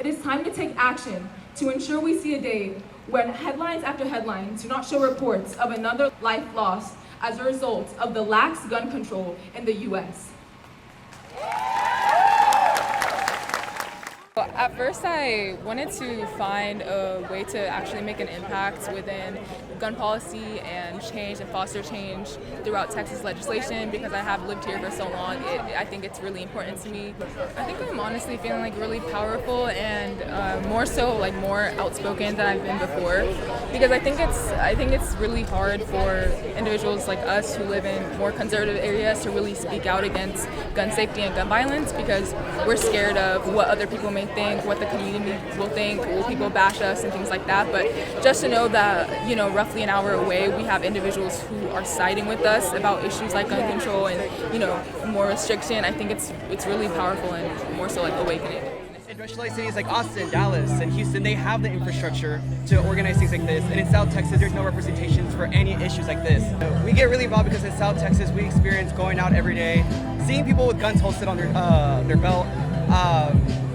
It is time to take action to ensure we see a day when headlines after headlines do not show reports of another life lost as a result of the lax gun control in the U.S. Well, at first I wanted to find a way to actually make an impact within gun policy and change and foster change throughout Texas legislation because I have lived here for so long. I think it's really important to me. I think I'm honestly feeling like really powerful and more outspoken than I've been before because I think it's really hard for individuals like us who live in more conservative areas to really speak out against gun safety and gun violence because we're scared of what other people may think, what the community will think, will people bash us and things like that. But just to know that, roughly an hour away, we have individuals who are siding with us about issues like gun control and, more restriction, I think it's really powerful and more so like awakening. Industrialized cities like Austin, Dallas, and Houston, they have the infrastructure to organize things like this. And in South Texas, there's no representations for any issues like this. We get really involved because in South Texas, we experience going out every day, seeing people with guns holstered on their belt,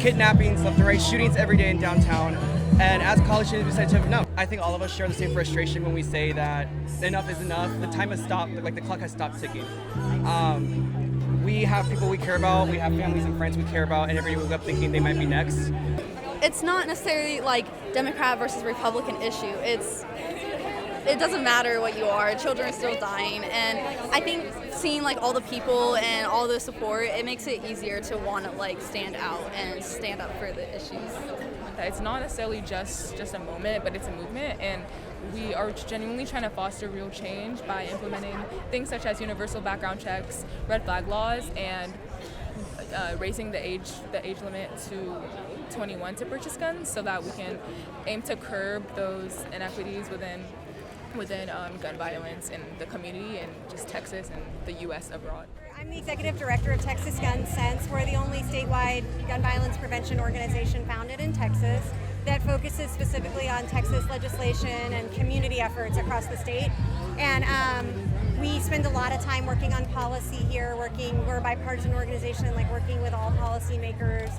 kidnappings left and right, shootings every day in downtown. And as college students, we decided to no. I think all of us share the same frustration when we say that enough is enough. The time has stopped, like the clock has stopped ticking. We have people we care about, we have families and friends we care about, and every day we wake up thinking they might be next. It's not necessarily like Democrat versus Republican issue. It doesn't matter what you are, children are still dying, and I think seeing like all the people and all the support, it makes it easier to want to like stand out and stand up for the issues. It's not necessarily just a moment, but it's a movement, and we are genuinely trying to foster real change by implementing things such as universal background checks, red flag laws, and raising the age limit to 21 to purchase guns so that we can aim to curb those inequities within gun violence in the community and just Texas and the U.S. abroad. I'm the Executive Director of Texas Gun Sense. We're the only statewide gun violence prevention organization founded in Texas that focuses specifically on Texas legislation and community efforts across the state. And we spend a lot of time working on policy here, we're a bipartisan organization, like working with all policymakers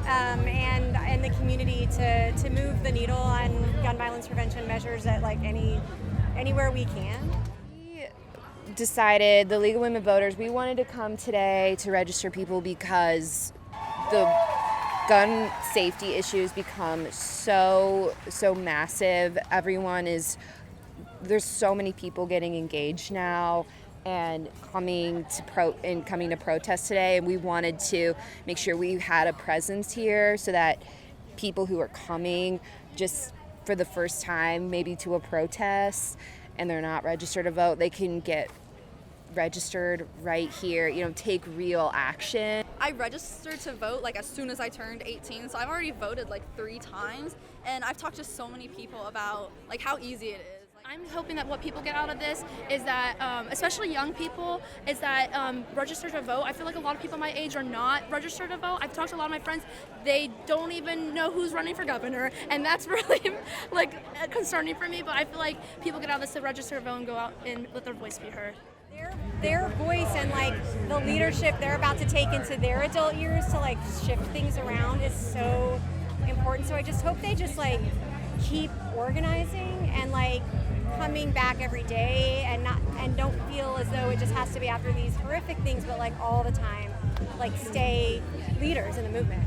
and the community to move the needle on gun violence prevention measures at like anywhere we can. We decided, the League of Women Voters, we wanted to come today to register people because the gun safety issues become so massive. There's so many people getting engaged now and coming to protest today, and we wanted to make sure we had a presence here so that people who are coming just for the first time maybe to a protest and they're not registered to vote, they can get registered right here, take real action. I registered to vote like as soon as I turned 18, so I've already voted like 3 times, and I've talked to so many people about like how easy it is. I'm hoping that what people get out of this is that, especially young people, is that register to vote. I feel like a lot of people my age are not registered to vote. I've talked to a lot of my friends, they don't even know who's running for governor, and that's really like concerning for me, but I feel like people get out of this to register to vote and go out and let their voice be heard. Their voice and like the leadership they're about to take into their adult years to like shift things around is so important. So I just hope they just like keep organizing and like coming back every day and don't feel as though it just has to be after these horrific things, but like all the time, like stay leaders in the movement.